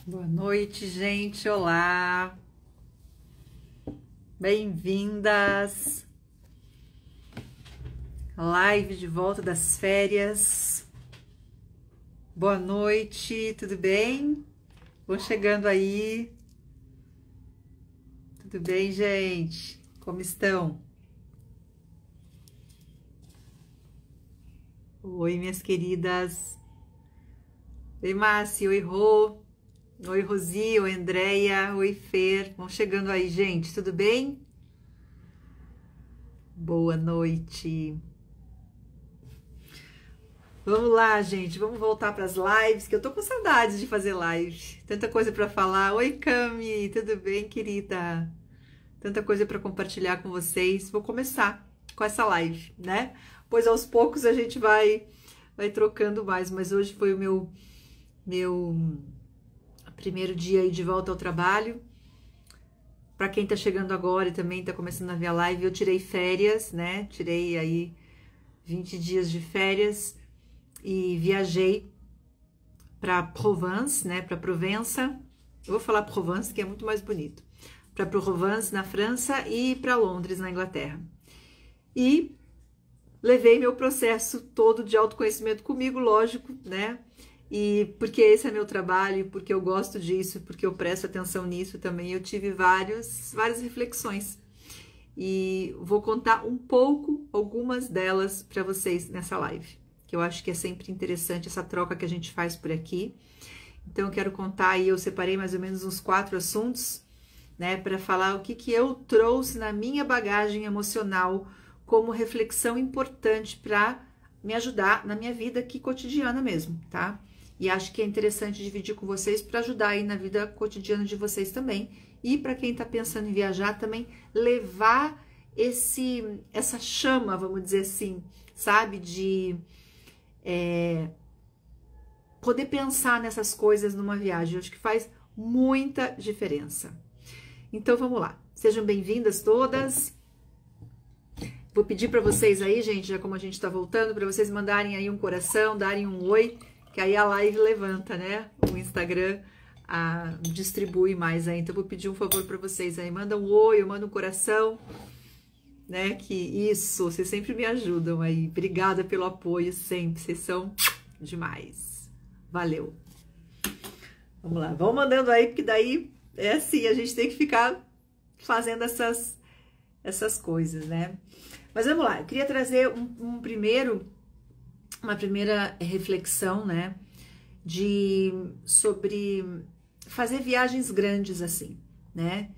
Boa noite, gente. Olá. Bem-vindas. Live de volta das férias. Boa noite, tudo bem? Vão chegando aí. Tudo bem, gente? Como estão? Oi, minhas queridas. Oi, Márcia. Oi, Rô. Oi, Rosi. Oi, Andréia. Oi, Fer. Vão chegando aí, gente. Tudo bem? Boa noite. Vamos lá, gente. Vamos voltar para as lives, que eu tô com saudades de fazer live. Tanta coisa para falar. Oi, Cami. Tudo bem, querida? Tanta coisa para compartilhar com vocês. Vou começar com essa live, né? Pois aos poucos a gente vai trocando mais, mas hoje foi o meu primeiro dia aí de volta ao trabalho. Para quem tá chegando agora e também tá começando a ver a live, eu tirei férias, né? Tirei aí 20 dias de férias e viajei para Provence, né? Para Provença. Eu vou falar Provence, que é muito mais bonito. Para Provence, na França, e para Londres, na Inglaterra. E levei meu processo todo de autoconhecimento comigo, lógico, né? E porque esse é meu trabalho, porque eu gosto disso, porque eu presto atenção nisso também, eu tive várias reflexões. E vou contar um pouco, algumas delas para vocês nessa live, que eu acho que é sempre interessante essa troca que a gente faz por aqui. Então eu quero contar aí, eu separei mais ou menos uns 4 assuntos, né, para falar o que eu trouxe na minha bagagem emocional como reflexão importante para me ajudar na minha vida aqui cotidiana mesmo, tá? E acho que é interessante dividir com vocês para ajudar aí na vida cotidiana de vocês também. E para quem está pensando em viajar também, levar essa chama, vamos dizer assim, sabe? De poder pensar nessas coisas numa viagem. Eu acho que faz muita diferença. Então vamos lá. Sejam bem-vindas todas. Vou pedir para vocês aí, gente, já como a gente está voltando, para vocês mandarem aí um coração, darem um oi, que aí a live levanta, né? O Instagram distribui mais aí. Então, vou pedir um favor para vocês aí. Manda um oi, eu mando um coração, né? Que isso, vocês sempre me ajudam aí. Obrigada pelo apoio sempre. Vocês são demais. Valeu. Vamos lá, vão mandando aí, porque daí é assim, a gente tem que ficar fazendo essas coisas, né? Mas vamos lá, eu queria trazer uma primeira reflexão, né, sobre fazer viagens grandes assim, né,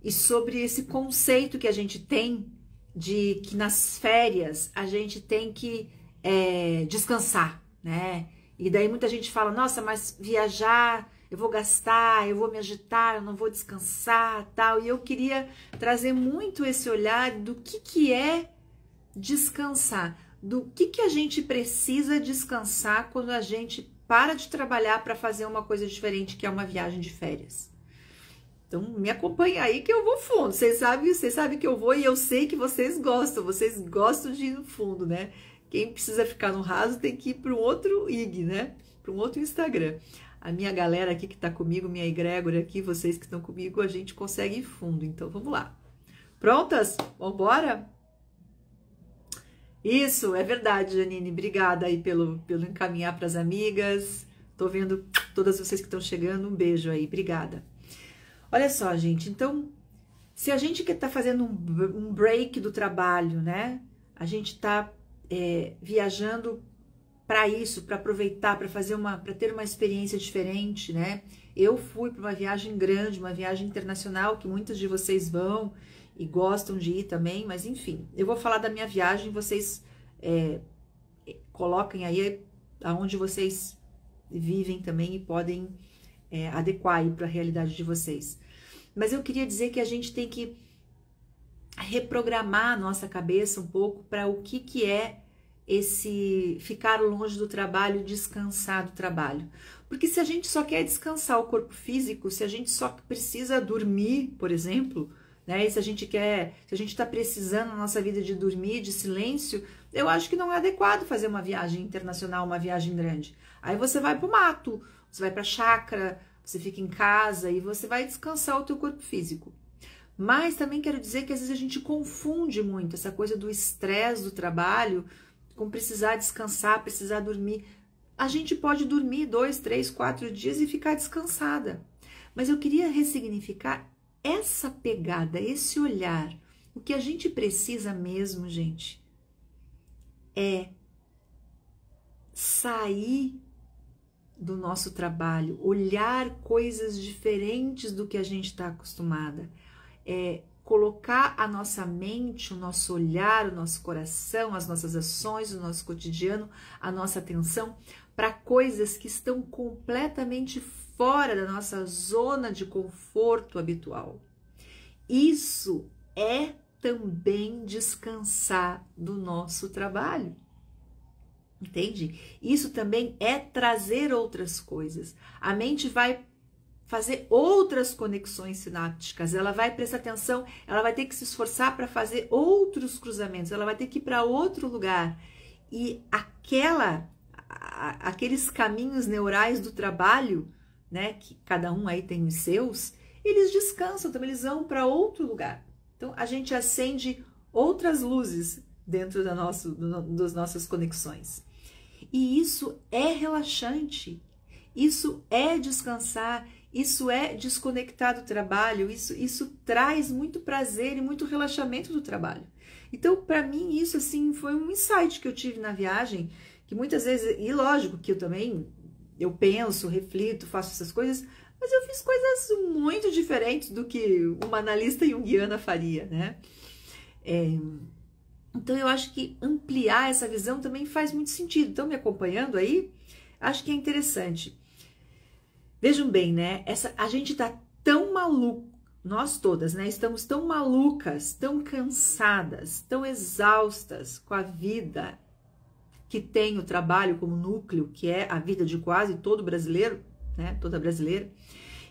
e sobre esse conceito que a gente tem de que nas férias a gente tem que descansar, né, e daí muita gente fala, nossa, mas viajar, eu vou gastar, eu vou me agitar, eu não vou descansar, tal, e eu queria trazer muito esse olhar do que é descansar, do que a gente precisa descansar quando a gente para de trabalhar para fazer uma coisa diferente, que é uma viagem de férias. Então, me acompanha aí que eu vou fundo. Vocês sabem que eu vou e eu sei que vocês gostam de ir no fundo, né? Quem precisa ficar no raso tem que ir para um outro IG, né? Para um outro Instagram. A minha galera aqui que tá comigo, minha egrégora aqui, vocês que estão comigo, a gente consegue ir fundo. Então, vamos lá. Prontas? Vambora? Isso, é verdade, Janine. Obrigada aí pelo encaminhar para as amigas. Tô vendo todas vocês que estão chegando. Um beijo aí, obrigada. Olha só, gente. Então, se a gente quer tá fazendo um break do trabalho, né? A gente tá viajando para isso, para aproveitar, para ter uma experiência diferente, né? Eu fui para uma viagem grande, uma viagem internacional que muitos de vocês vão e gostam de ir também, mas enfim, eu vou falar da minha viagem, vocês coloquem aí aonde vocês vivem também e podem adequar aí para a realidade de vocês. Mas eu queria dizer que a gente tem que reprogramar a nossa cabeça um pouco para o que é esse ficar longe do trabalho, descansar do trabalho. Porque se a gente só quer descansar o corpo físico, se a gente só precisa dormir, por exemplo, né? E se a gente está precisando na nossa vida de dormir, de silêncio, eu acho que não é adequado fazer uma viagem internacional, uma viagem grande. Aí você vai para o mato, você vai para a chácara, você fica em casa e você vai descansar o teu corpo físico. Mas também quero dizer que às vezes a gente confunde muito essa coisa do estresse do trabalho com precisar descansar, precisar dormir. A gente pode dormir 2, 3, 4 dias e ficar descansada. Mas eu queria ressignificar essa pegada, esse olhar. O que a gente precisa mesmo, gente, é sair do nosso trabalho, olhar coisas diferentes do que a gente está acostumada. Colocar a nossa mente, o nosso olhar, o nosso coração, as nossas ações, o nosso cotidiano, a nossa atenção para coisas que estão completamente fora da nossa zona de conforto habitual. Isso é também descansar do nosso trabalho. Entende? Isso também é trazer outras coisas. A mente vai fazer outras conexões sinápticas, ela vai prestar atenção, ela vai ter que se esforçar para fazer outros cruzamentos, ela vai ter que ir para outro lugar. E aqueles caminhos neurais do trabalho, né, que cada um aí tem os seus, eles descansam também, eles vão para outro lugar. Então a gente acende outras luzes dentro das nossas conexões. E isso é relaxante, isso é descansar, isso é desconectar do trabalho, isso traz muito prazer e muito relaxamento do trabalho. Então, para mim, isso assim foi um insight que eu tive na viagem, que muitas vezes, e lógico que eu penso, reflito, faço essas coisas, mas eu fiz coisas muito diferentes do que uma analista junguiana faria, né? Então, eu acho que ampliar essa visão também faz muito sentido. Estão me acompanhando aí? Acho que é interessante. Vejam bem, né? A gente tá tão maluco, nós todas, né? Estamos tão malucas, tão cansadas, tão exaustas com a vida que tem o trabalho como núcleo, que é a vida de quase todo brasileiro, né? Toda brasileira,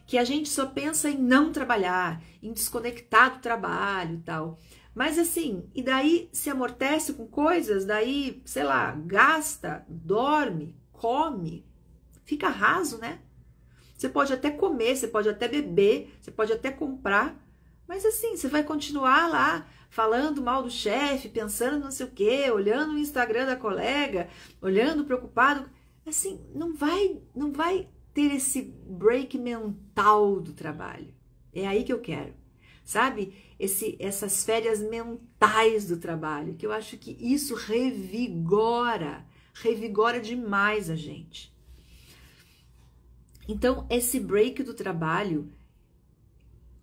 que a gente só pensa em não trabalhar, em desconectar do trabalho e tal. Mas assim, e daí se amortece com coisas, daí, sei lá, gasta, dorme, come, fica raso, né? Você pode até comer, você pode até beber, você pode até comprar, mas assim, você vai continuar lá falando mal do chefe, pensando não sei o quê, olhando o Instagram da colega, olhando preocupado. Assim, não vai ter esse break mental do trabalho. É aí que eu quero, sabe? Essas férias mentais do trabalho, que eu acho que isso revigora demais a gente. Então, esse break do trabalho,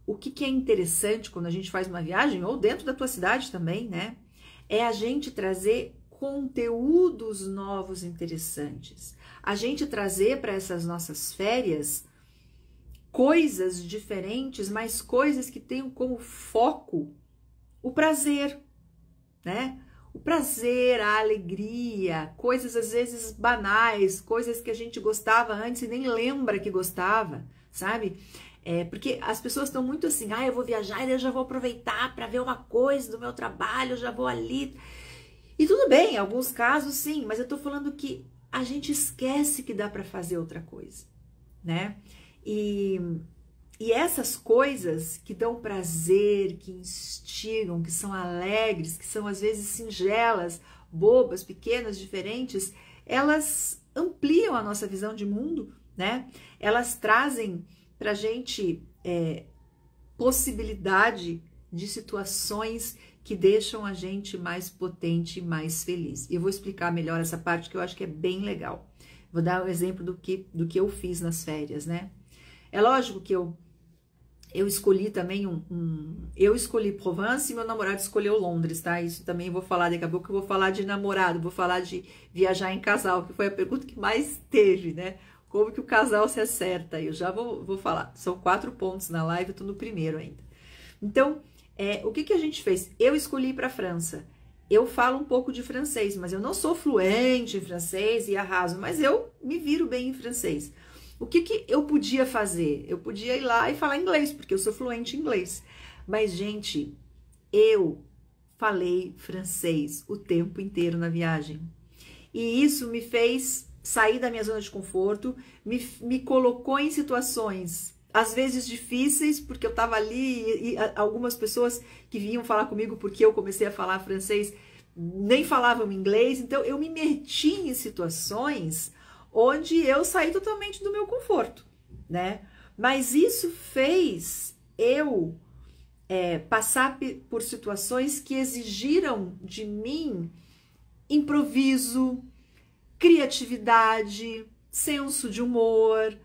o que é interessante quando a gente faz uma viagem, ou dentro da tua cidade também, né? É a gente trazer conteúdos novos interessantes. A gente trazer para essas nossas férias coisas diferentes, mas coisas que tenham como foco o prazer, né? O prazer, a alegria, coisas às vezes banais, coisas que a gente gostava antes e nem lembra que gostava, sabe? Porque as pessoas estão muito assim, eu vou viajar e eu já vou aproveitar para ver uma coisa do meu trabalho, eu já vou ali. E tudo bem, em alguns casos sim, mas eu tô falando que a gente esquece que dá para fazer outra coisa, né? E essas coisas que dão prazer, que instigam, que são alegres, que são às vezes singelas, bobas, pequenas, diferentes, elas ampliam a nossa visão de mundo, né? Elas trazem pra gente possibilidade de situações que deixam a gente mais potente e mais feliz. E eu vou explicar melhor essa parte que eu acho que é bem legal. Vou dar um exemplo do que eu fiz nas férias, né? É lógico que eu escolhi também eu escolhi Provence e meu namorado escolheu Londres, tá? Isso também eu vou falar daqui a pouco, eu vou falar de namorado, vou falar de viajar em casal, que foi a pergunta que mais teve, né? Como que o casal se acerta? Eu já vou falar. São 4 pontos na live, eu tô no primeiro ainda. Então, o que a gente fez? Eu escolhi ir pra França. Eu falo um pouco de francês, mas eu não sou fluente em francês e arraso, mas eu me viro bem em francês. O que eu podia fazer? Eu podia ir lá e falar inglês, porque eu sou fluente em inglês. Mas, gente, eu falei francês o tempo inteiro na viagem. E isso me fez sair da minha zona de conforto, me colocou em situações, às vezes difíceis, porque eu estava ali e algumas pessoas que vinham falar comigo porque eu comecei a falar francês nem falavam inglês, então eu me meti em situações onde eu saí totalmente do meu conforto, né? Mas isso fez eu passar por situações que exigiram de mim improviso, criatividade, senso de humor,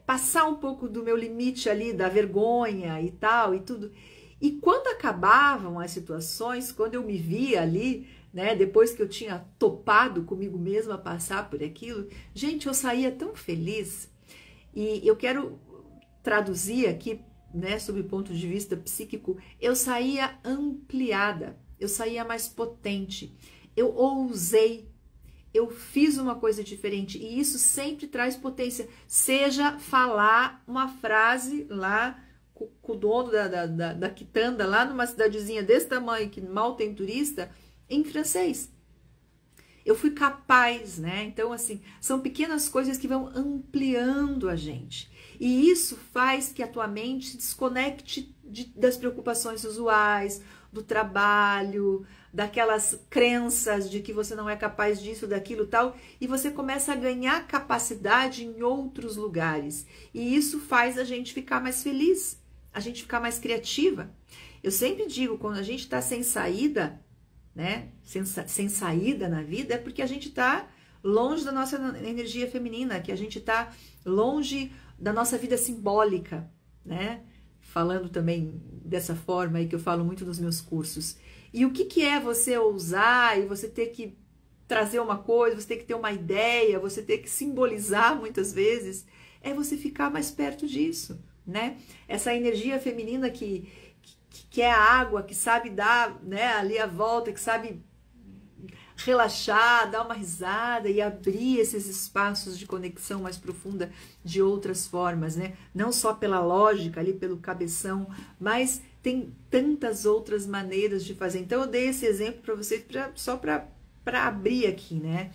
passar um pouco do meu limite ali, da vergonha e tal e tudo. E quando acabavam as situações, quando eu me via ali, né, depois que eu tinha topado comigo mesma passar por aquilo, gente, eu saía tão feliz. E eu quero traduzir aqui, né, sob o ponto de vista psíquico, eu saía ampliada, eu saía mais potente, eu ousei, eu fiz uma coisa diferente, e isso sempre traz potência, seja falar uma frase lá com o dono da quitanda, lá numa cidadezinha desse tamanho, que mal tem turista, em francês. Eu fui capaz, né? Então, assim, são pequenas coisas que vão ampliando a gente. E isso faz que a tua mente se desconecte das preocupações usuais, do trabalho, daquelas crenças de que você não é capaz disso, daquilo, tal, e você começa a ganhar capacidade em outros lugares. E isso faz a gente ficar mais feliz, a gente ficar mais criativa. Eu sempre digo, quando a gente está sem saída, né, sem saída na vida, é porque a gente está longe da nossa energia feminina, que a gente está longe da nossa vida simbólica, né? Falando também dessa forma aí que eu falo muito nos meus cursos. E o que é você ousar e você ter que trazer uma coisa, você ter que ter uma ideia, você ter que simbolizar muitas vezes, é você ficar mais perto disso, né? Essa energia feminina que é a água, que sabe dar, né, ali a volta, que sabe relaxar, dar uma risada e abrir esses espaços de conexão mais profunda de outras formas, né? Não só pela lógica ali, pelo cabeção, mas tem tantas outras maneiras de fazer. Então eu dei esse exemplo para vocês só para abrir aqui, né?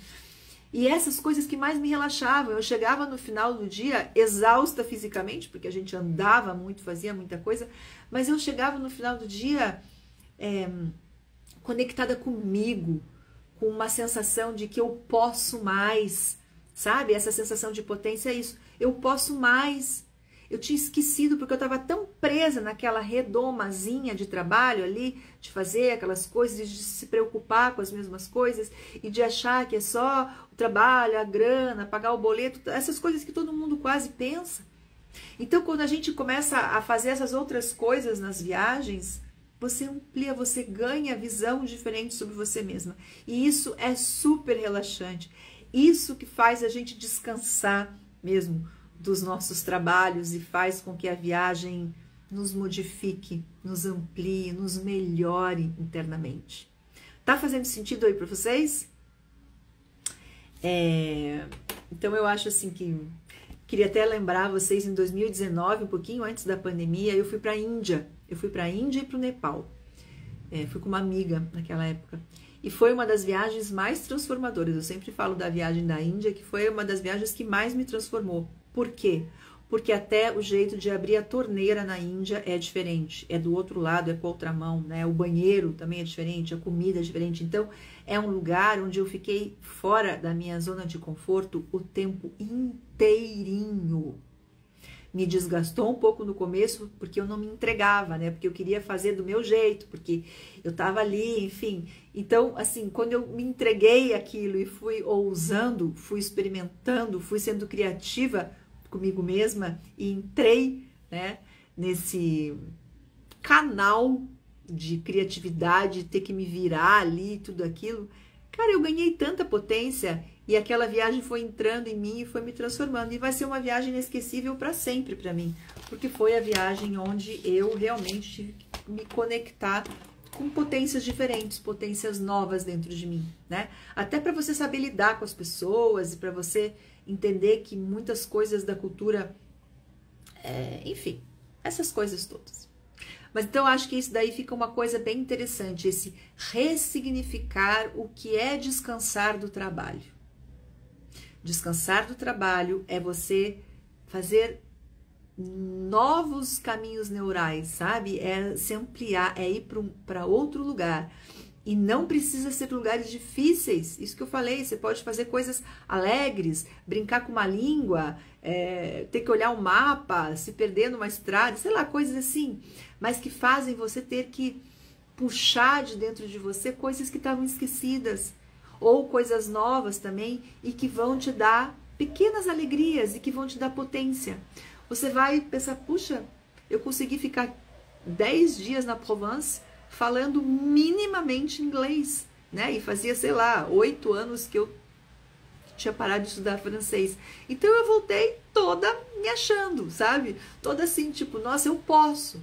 E essas coisas que mais me relaxavam, eu chegava no final do dia exausta fisicamente, porque a gente andava muito, fazia muita coisa, mas eu chegava no final do dia conectada comigo, com uma sensação de que eu posso mais, sabe? Essa sensação de potência é isso, eu posso mais. Eu tinha esquecido porque eu estava tão presa naquela redomazinha de trabalho ali, de fazer aquelas coisas, de se preocupar com as mesmas coisas e de achar que é só o trabalho, a grana, pagar o boleto, essas coisas que todo mundo quase pensa. Então, quando a gente começa a fazer essas outras coisas nas viagens, você amplia, você ganha visão diferente sobre você mesma. E isso é super relaxante. Isso que faz a gente descansar mesmo dos nossos trabalhos e faz com que a viagem nos modifique, nos amplie, nos melhore internamente. Tá fazendo sentido aí para vocês? Então eu acho assim que queria até lembrar vocês, em 2019, um pouquinho antes da pandemia, eu fui para a Índia. Eu fui para a Índia e para o Nepal. Fui com uma amiga naquela época. E foi uma das viagens mais transformadoras. Eu sempre falo da viagem da Índia, que foi uma das viagens que mais me transformou. Por quê? Porque até o jeito de abrir a torneira na Índia é diferente. É do outro lado, é com a outra mão, né? O banheiro também é diferente, a comida é diferente. Então, é um lugar onde eu fiquei fora da minha zona de conforto o tempo inteirinho. Me desgastou um pouco no começo, porque eu não me entregava, né? Porque eu queria fazer do meu jeito, porque eu tava ali, enfim. Então, assim, quando eu me entreguei àquilo e fui ousando, fui experimentando, fui sendo criativa comigo mesma e entrei, né, nesse canal de criatividade, ter que me virar ali, tudo aquilo, cara, eu ganhei tanta potência e aquela viagem foi entrando em mim e foi me transformando. E vai ser uma viagem inesquecível para sempre para mim, porque foi a viagem onde eu realmente tive que me conectar com potências diferentes, potências novas dentro de mim, né? Até para você saber lidar com as pessoas e para você entender que muitas coisas da cultura, enfim, essas coisas todas. Mas então eu acho que isso daí fica uma coisa bem interessante, esse ressignificar o que é descansar do trabalho. Descansar do trabalho é você fazer novos caminhos neurais, sabe? É se ampliar, é ir para outro lugar. E não precisa ser lugares difíceis. Isso que eu falei, você pode fazer coisas alegres, brincar com uma língua, ter que olhar o mapa, se perder numa estrada, sei lá, coisas assim. Mas que fazem você ter que puxar de dentro de você coisas que estavam esquecidas. Ou coisas novas também e que vão te dar pequenas alegrias e que vão te dar potência. Você vai pensar, puxa, eu consegui ficar 10 dias na Provence falando minimamente inglês, né? E fazia, sei lá, 8 anos que eu tinha parado de estudar francês. Então eu voltei toda me achando, sabe? Toda assim, tipo, nossa, eu posso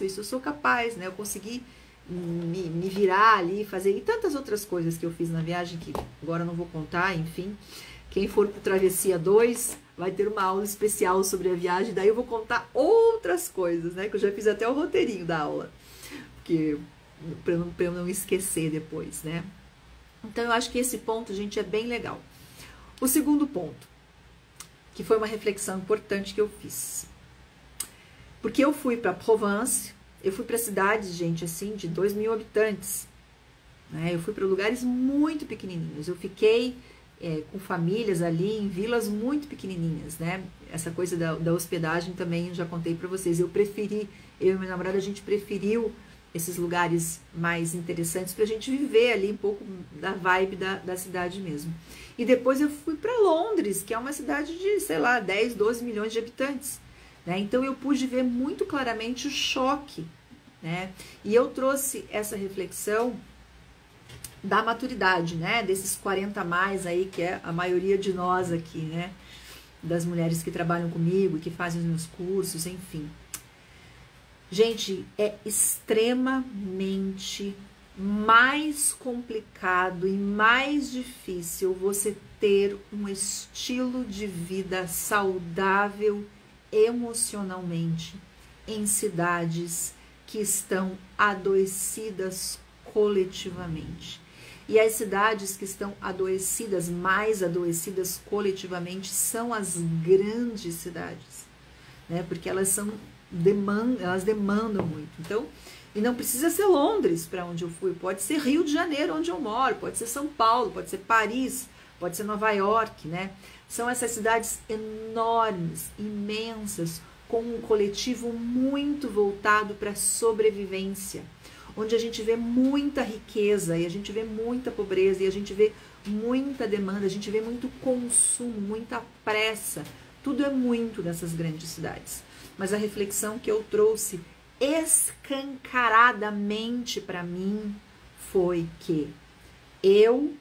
isso, eu sou capaz, né? Eu consegui me virar ali, fazer, e tantas outras coisas que eu fiz na viagem, que agora eu não vou contar, enfim. Quem for para o Travessia 2 vai ter uma aula especial sobre a viagem, daí eu vou contar outras coisas, né? Que eu já fiz até o roteirinho da aula, porque para eu não esquecer depois, né? Então eu acho que esse ponto, gente, é bem legal. O segundo ponto, que foi uma reflexão importante que eu fiz, porque eu fui para Provence, eu fui para cidades, gente, assim, de 2.000 habitantes, né? Eu fui para lugares muito pequenininhos, eu fiquei com famílias ali em vilas muito pequenininhas, né? Essa coisa da hospedagem também eu já contei para vocês. Eu e meu namorado, a gente preferiu esses lugares mais interessantes pra gente viver ali um pouco da vibe da cidade mesmo. E depois eu fui para Londres, que é uma cidade de, sei lá, 10, 12 milhões de habitantes, né? Então eu pude ver muito claramente o choque, né? E eu trouxe essa reflexão da maturidade, né? Desses 40 a mais aí, que é a maioria de nós aqui, né? Das mulheres que trabalham comigo, que fazem os meus cursos, enfim. Gente, é extremamente mais complicado e mais difícil você ter um estilo de vida saudável emocionalmente em cidades que estão adoecidas coletivamente. E as cidades que estão adoecidas, mais adoecidas coletivamente, são as grandes cidades, né? Porque elas demandam muito. Então, e não precisa ser Londres para onde eu fui, pode ser Rio de Janeiro, onde eu moro, pode ser São Paulo, pode ser Paris, pode ser Nova York, né? São essas cidades enormes, imensas, com um coletivo muito voltado para a sobrevivência, onde a gente vê muita riqueza, e a gente vê muita pobreza, e a gente vê muita demanda, a gente vê muito consumo, muita pressa. Tudo é muito nessas grandes cidades. Mas a reflexão que eu trouxe escancaradamente para mim foi que eu,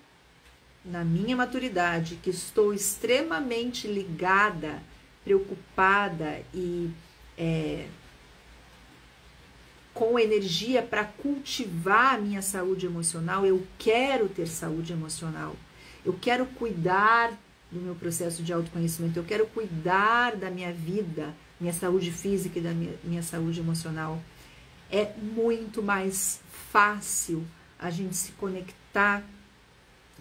na minha maturidade, que estou extremamente ligada, preocupada e com energia para cultivar a minha saúde emocional, eu quero ter saúde emocional, eu quero cuidar do meu processo de autoconhecimento, eu quero cuidar da minha vida, minha saúde física e da minha saúde emocional. É muito mais fácil a gente se conectar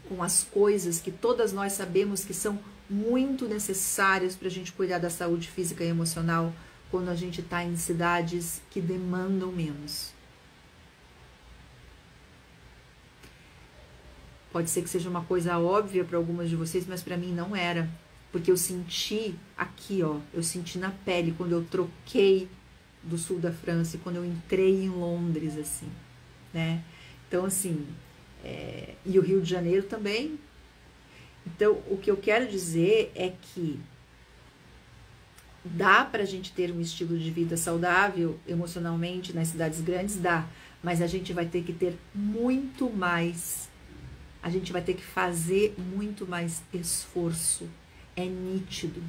com as coisas que todas nós sabemos que são muito necessárias para a gente cuidar da saúde física e emocional, quando a gente está em cidades que demandam menos. Pode ser que seja uma coisa óbvia para algumas de vocês, mas para mim não era. Porque eu senti aqui, ó, eu senti na pele quando eu troquei do sul da França e quando eu entrei em Londres, assim, né? Então, assim, e o Rio de Janeiro também. Então, o que eu quero dizer é que dá pra gente ter um estilo de vida saudável emocionalmente nas cidades grandes, dá, mas a gente vai ter que ter muito mais, a gente vai ter que fazer muito mais esforço, é nítido.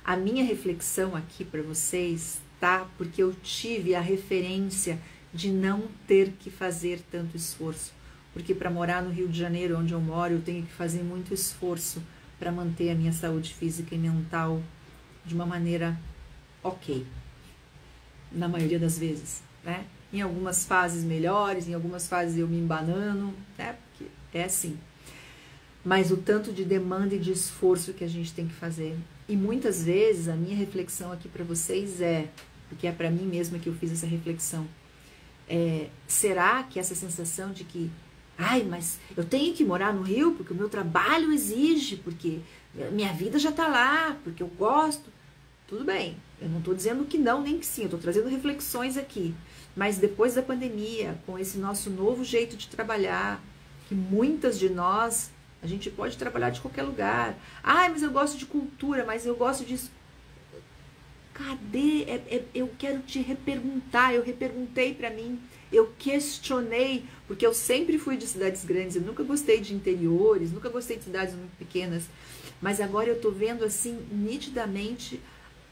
A minha reflexão aqui para vocês, tá? Porque eu tive a referência de não ter que fazer tanto esforço, porque para morar no Rio de Janeiro, onde eu moro, eu tenho que fazer muito esforço para manter a minha saúde física e mental de uma maneira ok, na maioria das vezes, né? Em algumas fases melhores, em algumas fases eu me embanano, né? Porque é assim. mas o tanto de demanda e de esforço que a gente tem que fazer. E muitas vezes a minha reflexão aqui para vocês porque é para mim mesma que eu fiz essa reflexão, será que essa sensação de que, ai, mas eu tenho que morar no Rio porque o meu trabalho exige, porque minha vida já está lá, porque eu gosto, tudo bem, eu não estou dizendo que não nem que sim, eu estou trazendo reflexões aqui, mas depois da pandemia, com esse nosso novo jeito de trabalhar, que muitas de nós, a gente pode trabalhar de qualquer lugar. Ai, mas eu gosto de cultura, mas eu gosto disso. Cadê? Eu quero te reperguntar, eu reperguntei para mim, eu questionei, porque eu sempre fui de cidades grandes, eu nunca gostei de interiores, nunca gostei de cidades muito pequenas, mas agora eu tô vendo assim, nitidamente,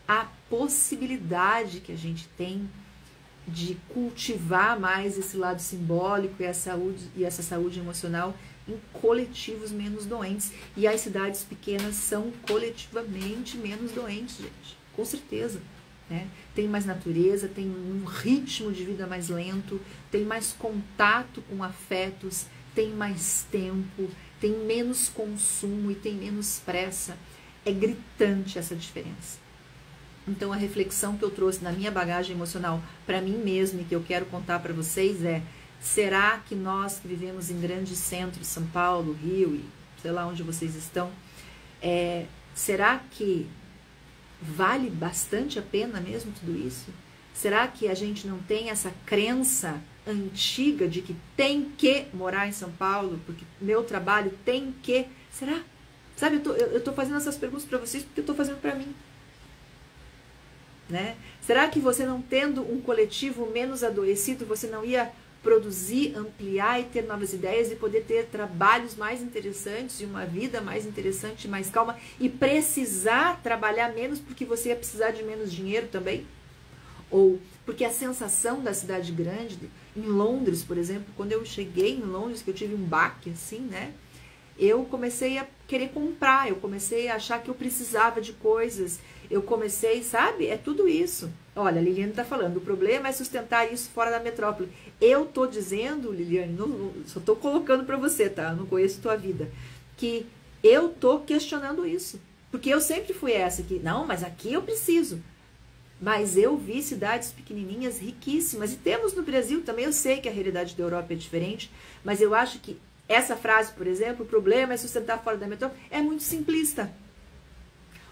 a possibilidade que a gente tem de cultivar mais esse lado simbólico e essa saúde emocional em coletivos menos doentes. E as cidades pequenas são coletivamente menos doentes, gente, com certeza, né? Tem mais natureza, tem um ritmo de vida mais lento, tem mais contato com afetos, tem mais tempo, tem menos consumo e tem menos pressa. É gritante essa diferença. Então a reflexão que eu trouxe na minha bagagem emocional para mim mesma e que eu quero contar para vocês será que nós que vivemos em grandes centros, São Paulo, Rio e sei lá onde vocês estão, será que vale bastante a pena mesmo tudo isso? Será que a gente não tem essa crença antiga de que tem que morar em São Paulo, porque meu trabalho tem que... Será? Sabe, eu tô fazendo essas perguntas para vocês porque eu tô fazendo para mim. Né? Será que você não tendo um coletivo menos adoecido, você não ia produzir, ampliar e ter novas ideias e poder ter trabalhos mais interessantes e uma vida mais interessante, mais calma e precisar trabalhar menos porque você ia precisar de menos dinheiro também? Ou porque a sensação da cidade grande, em Londres, por exemplo, quando eu cheguei em Londres, que eu tive um baque assim, né? Eu comecei a querer comprar, eu comecei a achar que eu precisava de coisas, eu comecei, sabe? É tudo isso. Olha, a Liliane está falando, o problema é sustentar isso fora da metrópole. Eu tô dizendo, Liliane, só tô colocando para você, tá? Eu não conheço tua vida. Que eu tô questionando isso. Porque eu sempre fui essa que, não, mas aqui eu preciso. Mas eu vi cidades pequenininhas, riquíssimas. E temos no Brasil também, eu sei que a realidade da Europa é diferente, mas eu acho que essa frase, por exemplo, o problema é sustentar fora da metrópole, é muito simplista.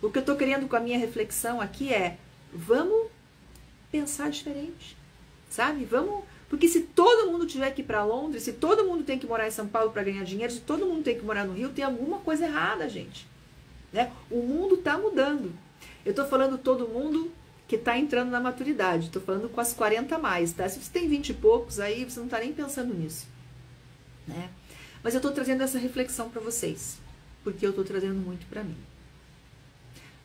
O que eu estou querendo com a minha reflexão aqui vamos pensar diferente, sabe? Vamos, porque se todo mundo tiver que ir para Londres, se todo mundo tem que morar em São Paulo para ganhar dinheiro, se todo mundo tem que morar no Rio, tem alguma coisa errada, gente. Né? O mundo está mudando. Eu estou falando todo mundo que está entrando na maturidade, estou falando com as 40 a mais, tá? Se você tem 20 e poucos, aí você não está nem pensando nisso, né? Mas eu estou trazendo essa reflexão para vocês, porque eu estou trazendo muito para mim.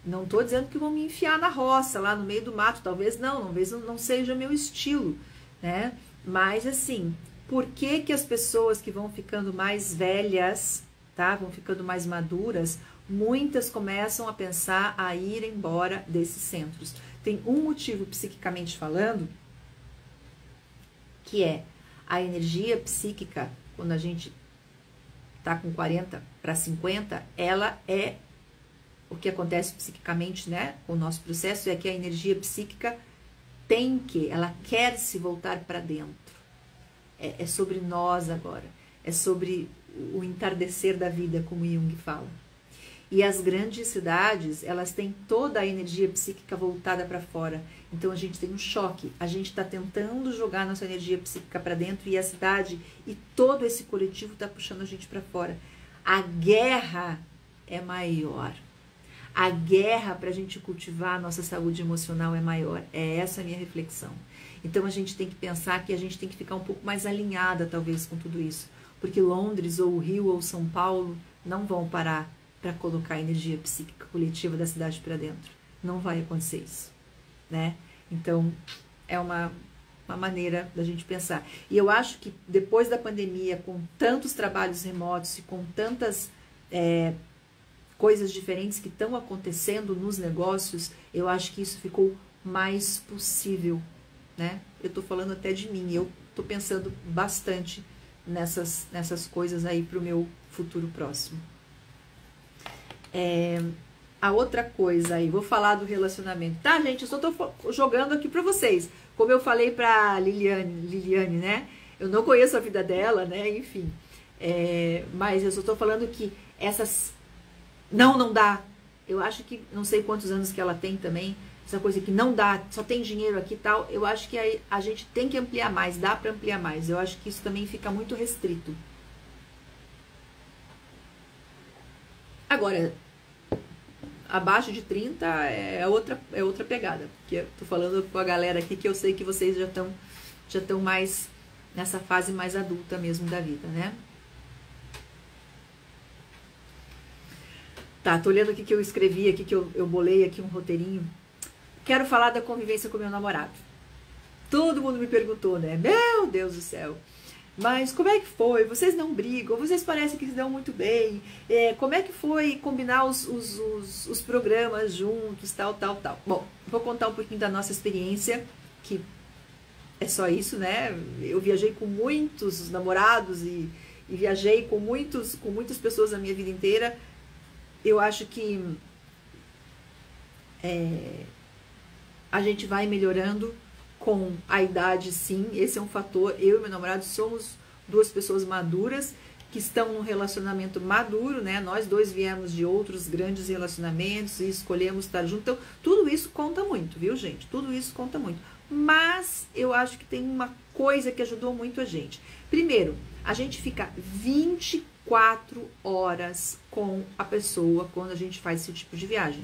Não estou dizendo que vão me enfiar na roça, lá no meio do mato, talvez não seja meu estilo, né? Mas assim, por que que as pessoas que vão ficando mais velhas, tá? Vão ficando mais maduras, muitas começam a pensar a ir embora desses centros. Tem um motivo psiquicamente falando, que é a energia psíquica, quando a gente tá com 40 para 50, ela é o que acontece psiquicamente, né? Com o nosso processo é que a energia psíquica ela quer se voltar para dentro. É sobre nós agora. É sobre o entardecer da vida, como Jung fala. E as grandes cidades, elas têm toda a energia psíquica voltada para fora. Então a gente tem um choque. A gente está tentando jogar nossa energia psíquica para dentro e a cidade e todo esse coletivo está puxando a gente para fora. A guerra é maior. A guerra para a gente cultivar a nossa saúde emocional é maior. É essa a minha reflexão. Então a gente tem que pensar que a gente tem que ficar um pouco mais alinhada, talvez, com tudo isso. Porque Londres, ou Rio, ou São Paulo não vão parar para colocar a energia psíquica coletiva da cidade para dentro. Não vai acontecer isso, né? Então, é uma maneira da gente pensar. E eu acho que depois da pandemia, com tantos trabalhos remotos e com tantas coisas diferentes que estão acontecendo nos negócios, eu acho que isso ficou mais possível, né? Eu tô falando até de mim, eu tô pensando bastante nessas coisas aí para o meu futuro próximo. A outra coisa aí, vou falar do relacionamento, tá, gente? Eu só tô jogando aqui pra vocês. Como eu falei pra Liliane, né? Eu não conheço a vida dela, né? Enfim. Mas eu só tô falando que essas... Não dá. Eu acho que, não sei quantos anos que ela tem também, essa coisa que não dá, só tem dinheiro aqui e tal, eu acho que a gente tem que ampliar mais, dá pra ampliar mais. Eu acho que isso também fica muito restrito. Agora... abaixo de 30 é outra pegada. Porque eu tô falando com a galera aqui que eu sei que vocês já estão mais nessa fase mais adulta mesmo da vida, né? Tá, tô olhando aqui que eu escrevi aqui, que eu bolei aqui um roteirinho. Quero falar da convivência com meu namorado. Todo mundo me perguntou, né? Meu Deus do céu. Mas como é que foi? Vocês não brigam? Vocês parecem que se dão muito bem? Como é que foi combinar os programas juntos, tal. Bom, vou contar um pouquinho da nossa experiência, que é só isso, né? Eu viajei com muitos namorados e viajei com muitas pessoas na minha vida inteira. Eu acho que a gente vai melhorando com a idade, sim, esse é um fator. Eu e meu namorado somos duas pessoas maduras que estão num relacionamento maduro, né? Nós dois viemos de outros grandes relacionamentos e escolhemos estar juntos. Então, tudo isso conta muito, viu, gente? Tudo isso conta muito. Mas eu acho que tem uma coisa que ajudou muito a gente. Primeiro, a gente fica 24 horas com a pessoa quando a gente faz esse tipo de viagem.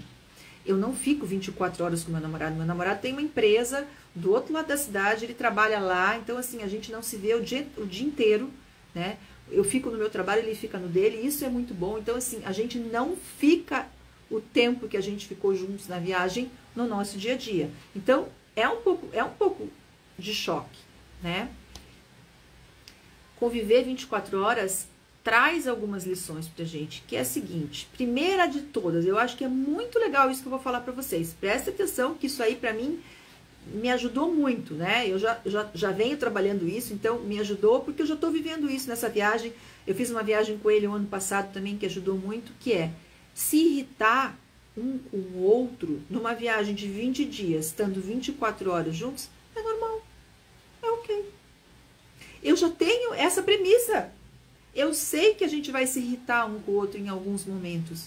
Eu não fico 24 horas com meu namorado. Meu namorado tem uma empresa do outro lado da cidade, ele trabalha lá, então assim, a gente não se vê o dia inteiro, né? Eu fico no meu trabalho, ele fica no dele, e isso é muito bom. Então assim, a gente não fica o tempo que a gente ficou juntos na viagem no nosso dia a dia. Então, é um pouco de choque, né? Conviver 24 horas traz algumas lições pra gente, que é a seguinte: primeira de todas, eu acho que é muito legal isso que eu vou falar pra vocês. Presta atenção que isso aí pra mim me ajudou muito, né? Eu já venho trabalhando isso, então me ajudou porque eu já tô vivendo isso nessa viagem. Eu fiz uma viagem com ele o ano passado também que ajudou muito, que é se irritar um com o outro numa viagem de 20 dias, estando 24 horas juntos, é normal, é ok. Eu já tenho essa premissa. Eu sei que a gente vai se irritar um com o outro em alguns momentos.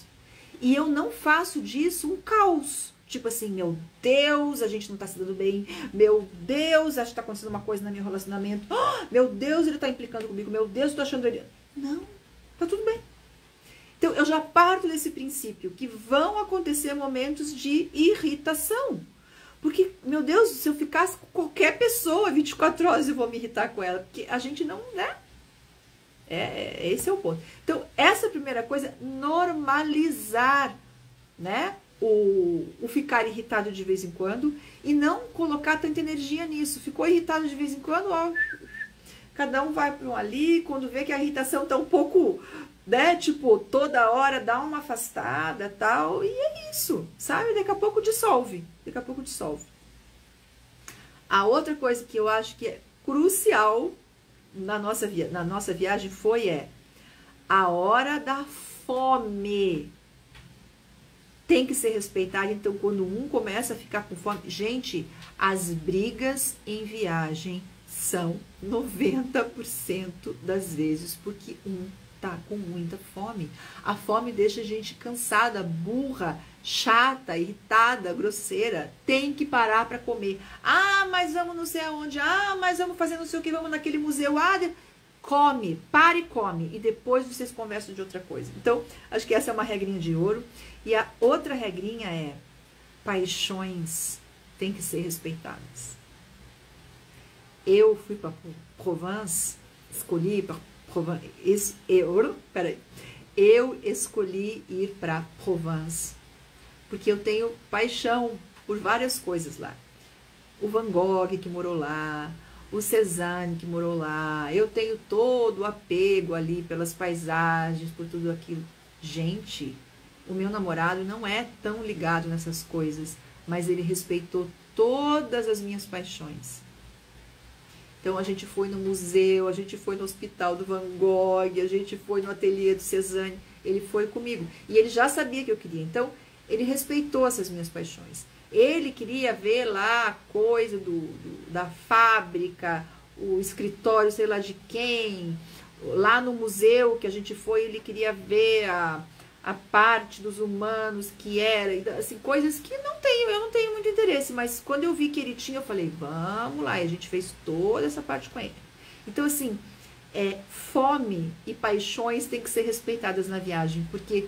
E eu não faço disso um caos. Tipo assim, meu Deus, a gente não tá se dando bem. Meu Deus, acho que tá acontecendo uma coisa no meu relacionamento. Oh, meu Deus, ele tá implicando comigo. Meu Deus, eu tô achando ele... Não, tá tudo bem. Então, eu já parto desse princípio que vão acontecer momentos de irritação. Porque, meu Deus, se eu ficasse com qualquer pessoa 24 horas, eu vou me irritar com ela. Porque a gente não, né? Esse é o ponto. Então, essa primeira coisa, normalizar, né? O ficar irritado de vez em quando e não colocar tanta energia nisso. Ficou irritado de vez em quando, ó, cada um vai para um ali, quando vê que a irritação tá um pouco, né, tipo, toda hora dá uma afastada, tal, e é isso, sabe? Daqui a pouco dissolve, A outra coisa que eu acho que é crucial na nossa viagem foi a hora da fome. Tem que ser respeitada. Então, quando um começa a ficar com fome... Gente, as brigas em viagem são 90% das vezes porque um tá com muita fome. A fome deixa a gente cansada, burra, chata, irritada, grosseira. Tem que parar para comer. Ah, mas vamos não sei aonde. Ah, mas vamos fazer não sei o que, vamos naquele museu. Ah, come, pare e come. E depois vocês conversam de outra coisa. Então, acho que essa é uma regrinha de ouro. E a outra regrinha é: paixões têm que ser respeitadas. Eu fui para Provence, escolhi para Provence. Eu escolhi ir para Provence porque eu tenho paixão por várias coisas lá. O Van Gogh que morou lá, o Cézanne que morou lá. Eu tenho todo o apego ali pelas paisagens, por tudo aquilo. Gente, o meu namorado não é tão ligado nessas coisas, mas ele respeitou todas as minhas paixões. Então a gente foi no museu, a gente foi no hospital do Van Gogh, a gente foi no ateliê do Cézanne. ele foi comigo. E ele já sabia que eu queria. Então, ele respeitou essas minhas paixões. Ele queria ver lá a coisa da fábrica, o escritório, sei lá de quem. Lá no museu que a gente foi, ele queria ver a parte dos humanos que era, assim, coisas que eu não tenho muito interesse, mas quando eu vi que ele tinha, eu falei, vamos lá, e a gente fez toda essa parte com ele. Então, assim, fome e paixões têm que ser respeitadas na viagem, porque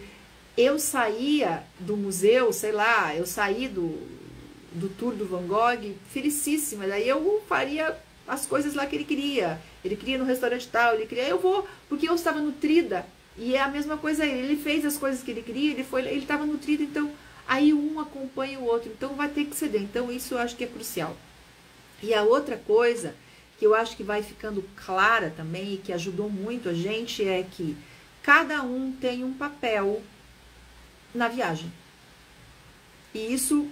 eu saía do museu, sei lá, eu saí do tour do Van Gogh felicíssima, daí eu faria as coisas lá que ele queria ir no restaurante tal, ele queria, eu vou, porque eu estava nutrida. E é a mesma coisa, ele fez as coisas que ele queria, ele estava nutrido, então aí um acompanha o outro, então vai ter que ceder. Então isso eu acho que é crucial. E a outra coisa que eu acho que vai ficando clara também e que ajudou muito a gente é que cada um tem um papel na viagem. E isso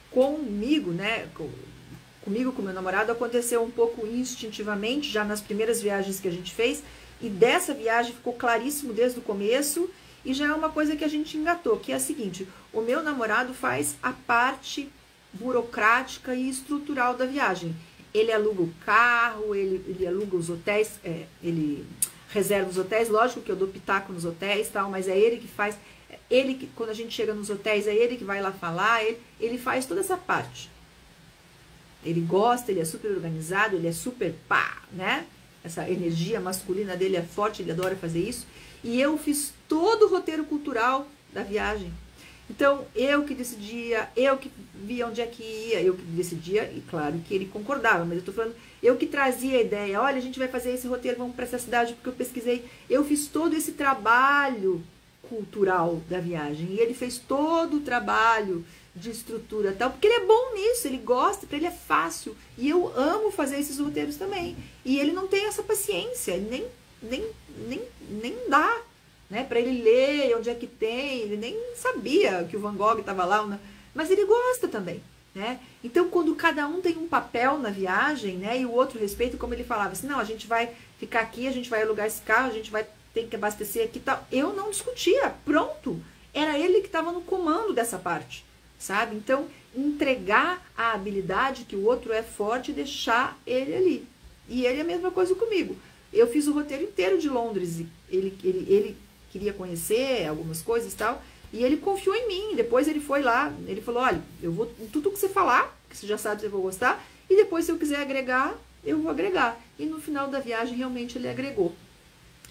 comigo, né, comigo, com meu namorado, aconteceu um pouco instintivamente, já nas primeiras viagens que a gente fez. E dessa viagem ficou claríssimo desde o começo e já é uma coisa que a gente engatou, que é a seguinte, o meu namorado faz a parte burocrática e estrutural da viagem. Ele aluga o carro, ele aluga os hotéis, ele reserva os hotéis, lógico que eu dou pitaco nos hotéis, tal, mas é ele que faz, quando a gente chega nos hotéis, é ele que vai lá falar, ele faz toda essa parte. Ele gosta, ele é super organizado, ele é super pá, né? Essa energia masculina dele é forte, ele adora fazer isso. E eu fiz todo o roteiro cultural da viagem. Então, eu que decidia, eu que via onde é que ia, eu que decidia, e claro que ele concordava, mas eu tô falando, eu que trazia a ideia, olha, a gente vai fazer esse roteiro, vamos para essa cidade, porque eu pesquisei. Eu fiz todo esse trabalho cultural da viagem, e ele fez todo o trabalho de estrutura e tal, porque ele é bom nisso, ele gosta, para ele é fácil, e eu amo fazer esses roteiros também, e ele não tem essa paciência, nem dá, né, para ele ler onde é que tem, ele nem sabia que o Van Gogh estava lá, mas ele gosta também, né, então quando cada um tem um papel na viagem, né, e o outro respeita, como ele falava assim, não, a gente vai ficar aqui, a gente vai alugar esse carro, a gente vai ter que abastecer aqui e tal, eu não discutia, pronto, era ele que estava no comando dessa parte, sabe? Então, entregar a habilidade que o outro é forte e deixar ele ali. E ele é a mesma coisa comigo. Eu fiz o roteiro inteiro de Londres. Ele queria conhecer algumas coisas e tal. E ele confiou em mim. Depois ele foi lá. Ele falou, olha, eu vou tudo que você falar, que você já sabe que eu vou gostar. E depois, se eu quiser agregar, eu vou agregar. E no final da viagem, realmente, ele agregou.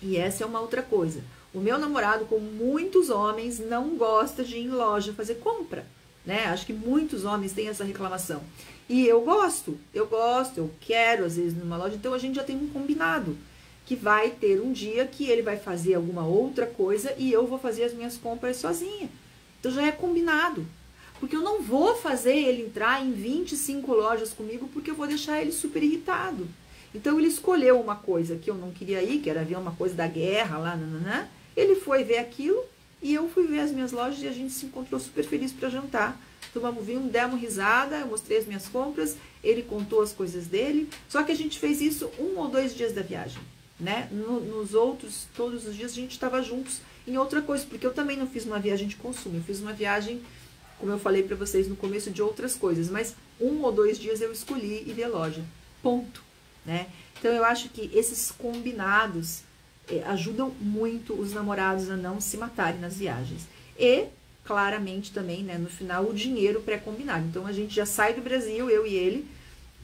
E essa é uma outra coisa. O meu namorado, como muitos homens, não gosta de ir em loja fazer compra. Né? Acho que muitos homens têm essa reclamação. E eu gosto, eu quero às vezes numa loja, então a gente já tem um combinado que vai ter um dia que ele vai fazer alguma outra coisa e eu vou fazer as minhas compras sozinha. Então já é combinado. Porque eu não vou fazer ele entrar em 25 lojas comigo porque eu vou deixar ele super irritado. Então ele escolheu uma coisa que eu não queria ir, que era ver uma coisa da guerra lá, nananã. Ele foi ver aquilo. E eu fui ver as minhas lojas e a gente se encontrou super feliz para jantar. Tomamos vinho, demos risada, eu mostrei as minhas compras, ele contou as coisas dele. Só que a gente fez isso 1 ou 2 dias da viagem, né? Nos outros, todos os dias a gente estava juntos em outra coisa, porque eu também não fiz uma viagem de consumo, eu fiz uma viagem, como eu falei para vocês no começo, de outras coisas. Mas 1 ou 2 dias eu escolhi ir ver a loja, ponto, né? Então eu acho que esses combinados ajudam muito os namorados a não se matarem nas viagens. E, claramente também, né, no final, o dinheiro pré-combinado. Então, a gente já sai do Brasil, eu e ele,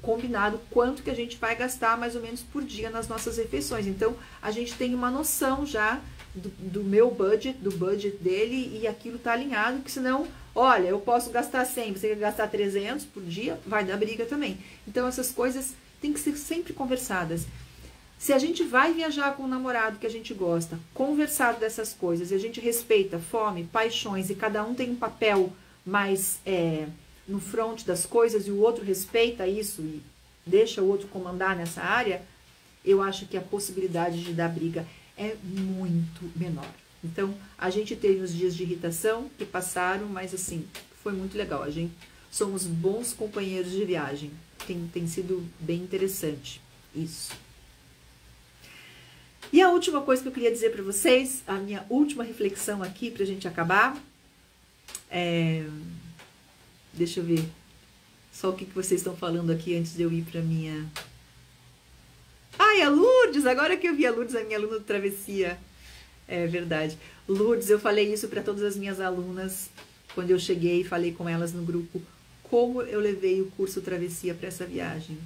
combinado quanto que a gente vai gastar mais ou menos por dia nas nossas refeições. Então, a gente tem uma noção já do meu budget, do budget dele, e aquilo tá alinhado, que senão, olha, eu posso gastar 100, você quer gastar 300 por dia, vai dar briga também. Então, essas coisas têm que ser sempre conversadas. Se a gente vai viajar com um namorado que a gente gosta, conversar dessas coisas, e a gente respeita fome, paixões, e cada um tem um papel mais no front das coisas, e o outro respeita isso e deixa o outro comandar nessa área, eu acho que a possibilidade de dar briga é muito menor. Então, a gente teve uns dias de irritação que passaram, mas assim, foi muito legal. Somos bons companheiros de viagem. Tem sido bem interessante isso. E a última coisa que eu queria dizer para vocês, a minha última reflexão aqui pra gente acabar, deixa eu ver só o que vocês estão falando aqui antes de eu ir pra minha... Ai, a Lourdes, agora que eu vi a Lourdes, a minha aluna do Travessia. É verdade. Lourdes, eu falei isso para todas as minhas alunas quando eu cheguei e falei com elas no grupo como eu levei o curso Travessia para essa viagem.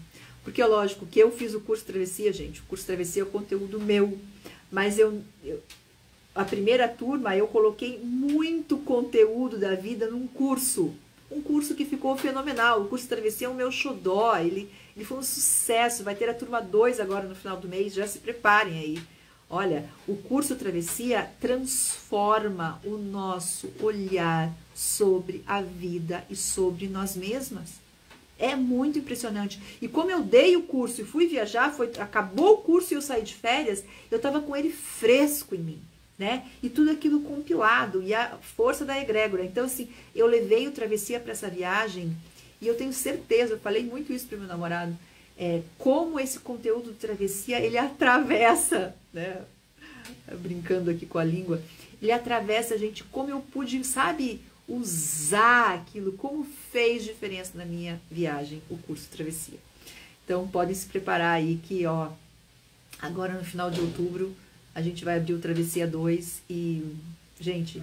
Porque é lógico que eu fiz o curso Travessia, gente, o curso Travessia é o conteúdo meu, mas a primeira turma eu coloquei muito conteúdo da vida num curso, um curso que ficou fenomenal. O curso Travessia é o meu xodó, ele foi um sucesso, vai ter a turma 2 agora no final do mês, já se preparem aí. Olha, o curso Travessia transforma o nosso olhar sobre a vida e sobre nós mesmas. É muito impressionante. E como eu dei o curso e fui viajar, acabou o curso e eu saí de férias, eu estava com ele fresco em mim, né? E tudo aquilo compilado, e a força da egrégora. Então, assim, eu levei o Travessia para essa viagem e eu tenho certeza, eu falei muito isso para o meu namorado, como esse conteúdo do Travessia, ele atravessa, né? Brincando aqui com a língua, ele atravessa a gente, como eu pude, sabe, usar aquilo, como fez diferença na minha viagem, o curso Travessia. Então, podem se preparar aí que, ó, agora no final de outubro, a gente vai abrir o Travessia 2 e, gente,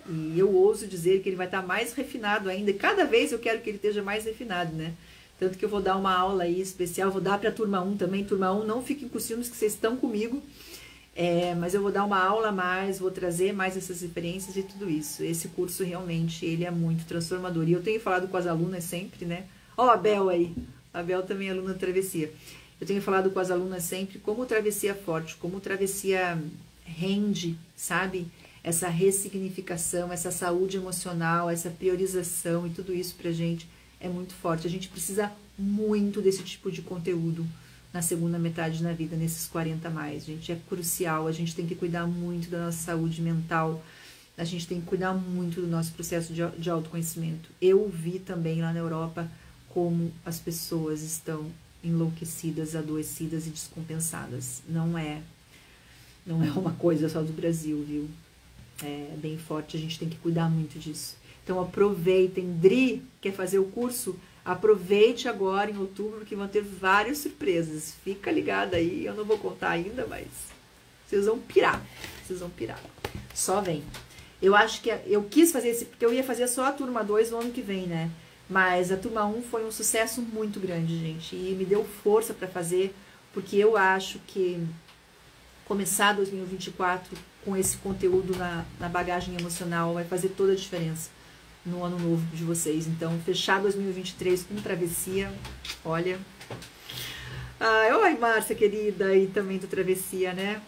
e eu ouso dizer que ele vai estar mais refinado ainda, e cada vez eu quero que ele esteja mais refinado, né? Tanto que eu vou dar uma aula aí especial, vou dar para a turma 1 também. Turma 1, não fiquem com ciúmes que vocês estão comigo, mas eu vou dar uma aula a mais, vou trazer mais essas referências e tudo isso. Esse curso realmente, ele é muito transformador. E eu tenho falado com as alunas sempre, né? Ó, a Bel aí, a Bel também é aluna da Travessia. Eu tenho falado com as alunas sempre como o Travessia é forte, como o Travessia rende, sabe? Essa ressignificação, essa saúde emocional, essa priorização e tudo isso pra gente é muito forte. A gente precisa muito desse tipo de conteúdo na segunda metade da vida, nesses 40 a mais, gente. É crucial, a gente tem que cuidar muito da nossa saúde mental, a gente tem que cuidar muito do nosso processo de autoconhecimento. Eu vi também lá na Europa como as pessoas estão enlouquecidas, adoecidas e descompensadas. Não é uma coisa só do Brasil, viu? É bem forte, a gente tem que cuidar muito disso. Então aproveitem. Dri, quer fazer o curso? Aproveite agora em outubro que vão ter várias surpresas. Fica ligada aí, eu não vou contar ainda, mas vocês vão pirar. Vocês vão pirar. Só vem. Eu acho que eu quis fazer esse, porque eu ia fazer só a turma 2 no ano que vem, né? Mas a turma 1 foi um sucesso muito grande, gente. E me deu força para fazer, porque eu acho que começar 2024 com esse conteúdo na bagagem emocional vai fazer toda a diferença no ano novo de vocês. Então, fechar 2023 com Travessia, olha... oi, Márcia, querida, e também do Travessia, né?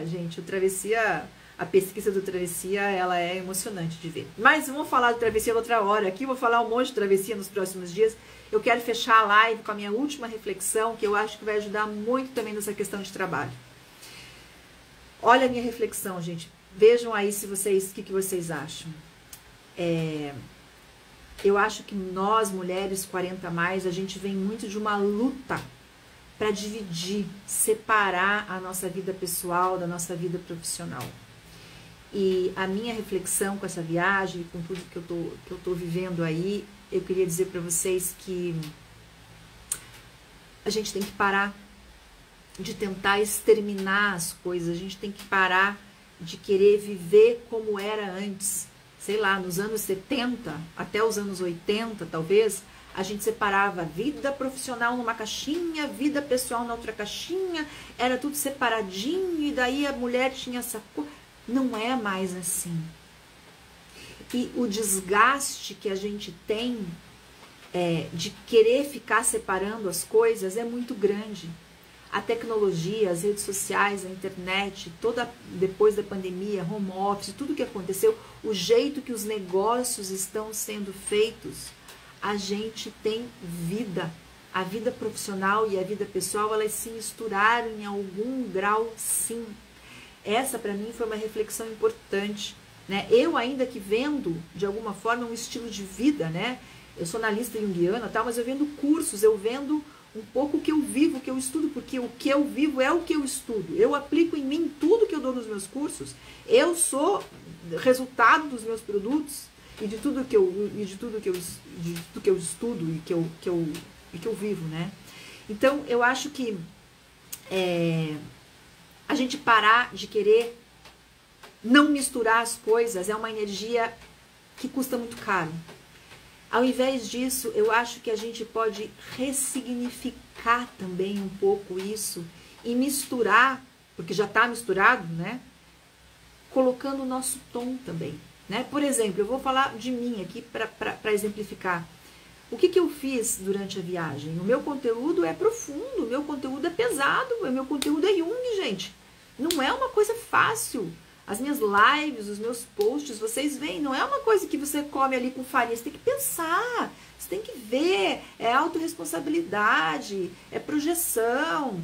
Gente, o Travessia, a pesquisa do Travessia, ela é emocionante de ver. Mas vamos falar do Travessia outra hora. Aqui vou falar um monte de Travessia nos próximos dias. Eu quero fechar a live com a minha última reflexão, que eu acho que vai ajudar muito também nessa questão de trabalho. Olha a minha reflexão, gente. Vejam aí se vocês, o que vocês acham. Eu acho que nós, mulheres 40 a mais, a gente vem muito de uma luta para dividir, separar a nossa vida pessoal da nossa vida profissional. E a minha reflexão com essa viagem, com tudo que eu tô vivendo aí, eu queria dizer para vocês que a gente tem que parar de tentar exterminar as coisas, a gente tem que parar de querer viver como era antes. Sei lá, nos anos 70 até os anos 80, talvez, a gente separava a vida profissional numa caixinha, vida pessoal na outra caixinha, era tudo separadinho, e daí a mulher tinha essa coisa. Não é mais assim. E o desgaste que a gente tem de querer ficar separando as coisas é muito grande. A tecnologia, as redes sociais, a internet, depois da pandemia, home office, tudo que aconteceu, o jeito que os negócios estão sendo feitos, a gente tem vida. A vida profissional e a vida pessoal, elas se misturaram em algum grau, sim. Essa, para mim, foi uma reflexão importante, né? Eu ainda que vendo, de alguma forma, um estilo de vida, né? Eu sou analista junguiana, mas eu vendo cursos, eu vendo um pouco o que eu vivo, o que eu estudo, porque o que eu vivo é o que eu estudo. Eu aplico em mim tudo que eu dou nos meus cursos. Eu sou resultado dos meus produtos e de tudo que eu estudo e que eu vivo, né? Então, eu acho que a gente parar de querer não misturar as coisas é uma energia que custa muito caro. Ao invés disso, eu acho que a gente pode ressignificar também um pouco isso e misturar, porque já está misturado, né? Colocando o nosso tom também, né? Por exemplo, eu vou falar de mim aqui para exemplificar. O que eu fiz durante a viagem? O meu conteúdo é profundo, o meu conteúdo é pesado, o meu conteúdo é Jung, gente. Não é uma coisa fácil. As minhas lives, os meus posts, vocês veem, não é uma coisa que você come ali com farinha, você tem que pensar, você tem que ver, é autorresponsabilidade, é projeção,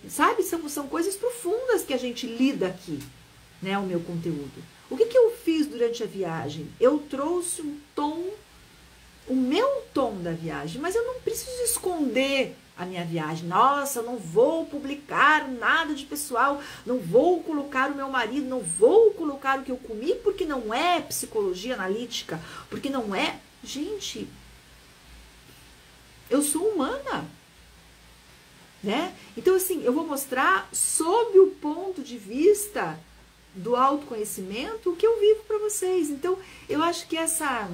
sabe? São coisas profundas que a gente lida aqui, né? O meu conteúdo. O que eu fiz durante a viagem? Eu trouxe um tom, o meu tom da viagem, mas eu não preciso esconder a minha viagem. Nossa, eu não vou publicar nada de pessoal, não vou colocar o meu marido, não vou colocar o que eu comi, porque não é psicologia analítica, porque não é... Gente, eu sou humana, né? Então, assim, eu vou mostrar sob o ponto de vista do autoconhecimento o que eu vivo para vocês. Então, eu acho que essa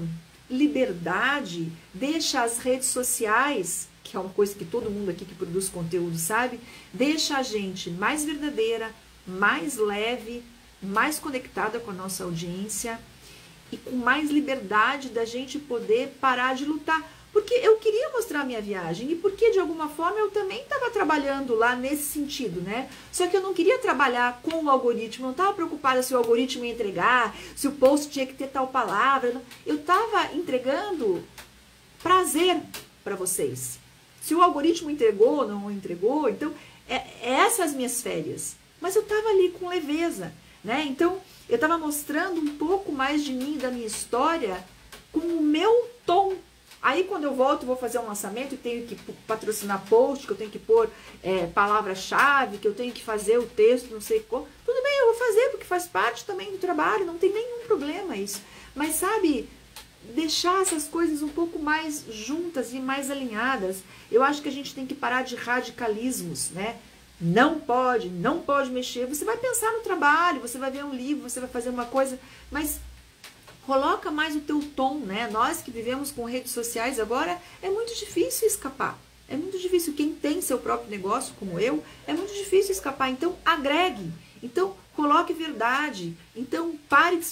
liberdade deixa as redes sociais, que é uma coisa que todo mundo aqui que produz conteúdo sabe, deixa a gente mais verdadeira, mais leve, mais conectada com a nossa audiência e com mais liberdade da gente poder parar de lutar. Porque eu queria mostrar a minha viagem e porque de alguma forma eu também estava trabalhando lá nesse sentido, né? Só que eu não queria trabalhar com o algoritmo, não estava preocupada se o algoritmo ia entregar, se o post tinha que ter tal palavra. Eu estava entregando prazer para vocês. Se o algoritmo entregou ou não entregou, então essas minhas férias. Mas eu estava ali com leveza, né? Então eu estava mostrando um pouco mais de mim, da minha história, com o meu tom. Aí quando eu volto, vou fazer um lançamento, eu tenho que patrocinar post, que eu tenho que pôr palavra-chave, que eu tenho que fazer o texto, não sei como. Tudo bem, eu vou fazer, porque faz parte também do trabalho, não tem nenhum problema isso. Mas sabe, deixar essas coisas um pouco mais juntas e mais alinhadas. Eu acho que a gente tem que parar de radicalismos, né? Não pode mexer. Você vai pensar no trabalho, você vai ver um livro, você vai fazer uma coisa, mas coloca mais o teu tom, né? Nós que vivemos com redes sociais agora, é muito difícil escapar. É muito difícil. Quem tem seu próprio negócio, como eu, é muito difícil escapar. Então, agregue. Então, coloque verdade. Então, pare de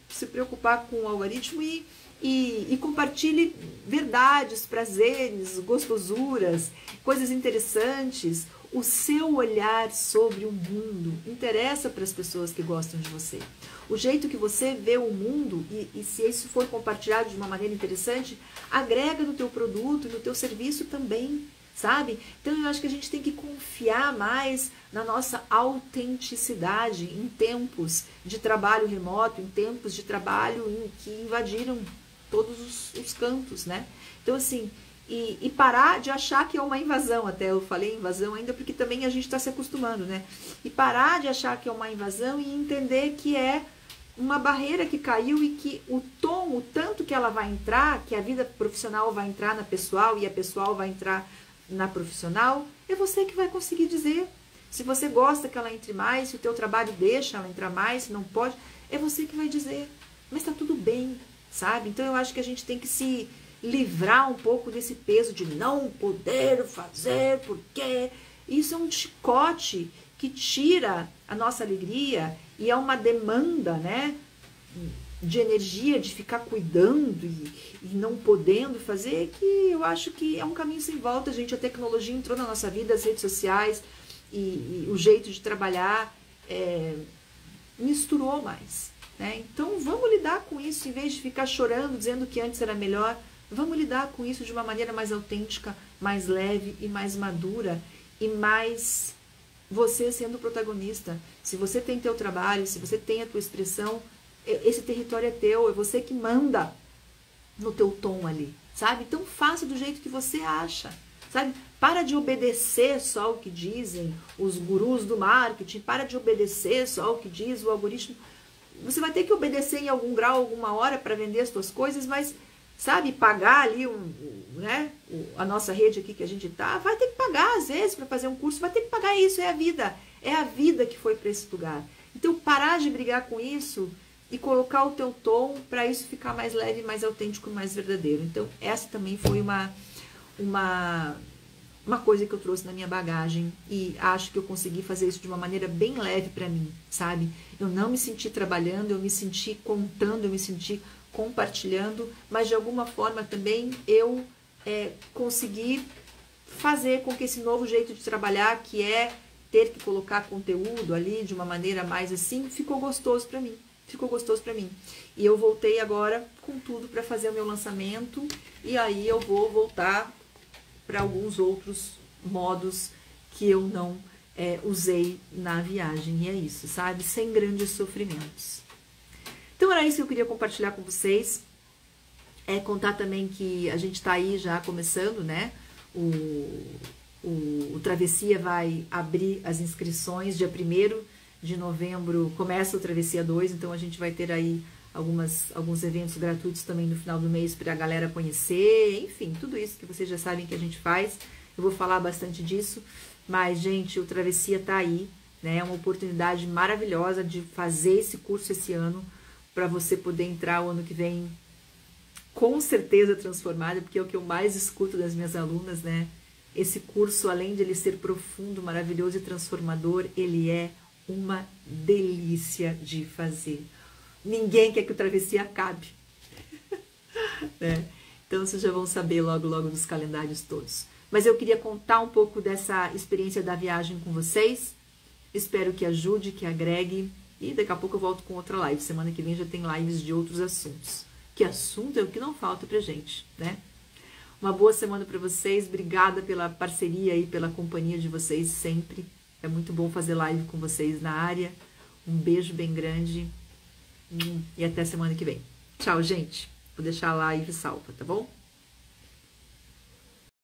se preocupar com o algoritmo e compartilhe verdades, prazeres, gostosuras, coisas interessantes. O seu olhar sobre o mundo interessa para as pessoas que gostam de você. O jeito que você vê o mundo, e se isso for compartilhado de uma maneira interessante, agrega no teu produto, no teu serviço também, sabe? Então eu acho que a gente tem que confiar mais na nossa autenticidade em tempos de trabalho remoto, em tempos de trabalho que invadiram todos os campos, né? Então assim, e parar de achar que é uma invasão, até eu falei invasão ainda porque também a gente está se acostumando, né? E parar de achar que é uma invasão e entender que é uma barreira que caiu e que o tom, o tanto que ela vai entrar, que a vida profissional vai entrar na pessoal e a pessoal vai entrar na profissional, é você que vai conseguir dizer. Se você gosta que ela entre mais, se o teu trabalho deixa ela entrar mais, se não pode, é você que vai dizer. Mas tá tudo bem, sabe? Então eu acho que a gente tem que se livrar um pouco desse peso de não poder fazer, porque isso é um chicote que tira a nossa alegria e é uma demanda, né, de energia, de ficar cuidando e não podendo fazer, que eu acho que é um caminho sem volta, gente. A tecnologia entrou na nossa vida, as redes sociais e o jeito de trabalhar misturou mais, né? Então vamos lidar com isso, em vez de ficar chorando, dizendo que antes era melhor. Vamos lidar com isso de uma maneira mais autêntica, mais leve e mais madura e mais você sendo o protagonista. Se você tem teu trabalho, se você tem a tua expressão, esse território é teu, é você que manda no teu tom ali, sabe? Então faça do jeito que você acha, sabe? Para de obedecer só o que dizem os gurus do marketing, para de obedecer só o que diz o algoritmo. Você vai ter que obedecer em algum grau, alguma hora para vender as suas coisas, mas, sabe, pagar ali né, a nossa rede aqui que a gente tá, vai ter que pagar às vezes para fazer um curso, vai ter que pagar isso, é a vida que foi para esse lugar. Então, parar de brigar com isso e colocar o teu tom para isso ficar mais leve, mais autêntico, mais verdadeiro. Então, essa também foi uma coisa que eu trouxe na minha bagagem e acho que eu consegui fazer isso de uma maneira bem leve para mim, sabe? Eu não me senti trabalhando, eu me senti contando, eu me senti compartilhando, mas de alguma forma também eu consegui fazer com que esse novo jeito de trabalhar, que é ter que colocar conteúdo ali de uma maneira mais assim, ficou gostoso para mim. Ficou gostoso para mim. E eu voltei agora com tudo para fazer o meu lançamento e aí eu vou voltar para alguns outros modos que eu não usei na viagem. E é isso, sabe? Sem grandes sofrimentos. Então era isso que eu queria compartilhar com vocês. Contar também que a gente está aí já começando, né? O Travessia vai abrir as inscrições dia 1º de novembro, começa o Travessia 2, então a gente vai ter aí alguns eventos gratuitos também no final do mês para a galera conhecer, enfim, tudo isso que vocês já sabem que a gente faz. Eu vou falar bastante disso, mas, gente, o Travessia tá aí, né? É uma oportunidade maravilhosa de fazer esse curso esse ano, para você poder entrar o ano que vem com certeza transformada, porque é o que eu mais escuto das minhas alunas, né? Esse curso, além de ele ser profundo, maravilhoso e transformador, ele é uma delícia de fazer. Ninguém quer que o Travessia acabe. Né? Então, vocês já vão saber logo, logo dos calendários todos. Mas eu queria contar um pouco dessa experiência da viagem com vocês. Espero que ajude, que agregue. E daqui a pouco eu volto com outra live. Semana que vem já tem lives de outros assuntos. Que assunto é o que não falta pra gente, né? Uma boa semana para vocês. Obrigada pela parceria e pela companhia de vocês sempre. É muito bom fazer live com vocês na área. Um beijo bem grande. E até semana que vem. Tchau, gente. Vou deixar a live salva, tá bom?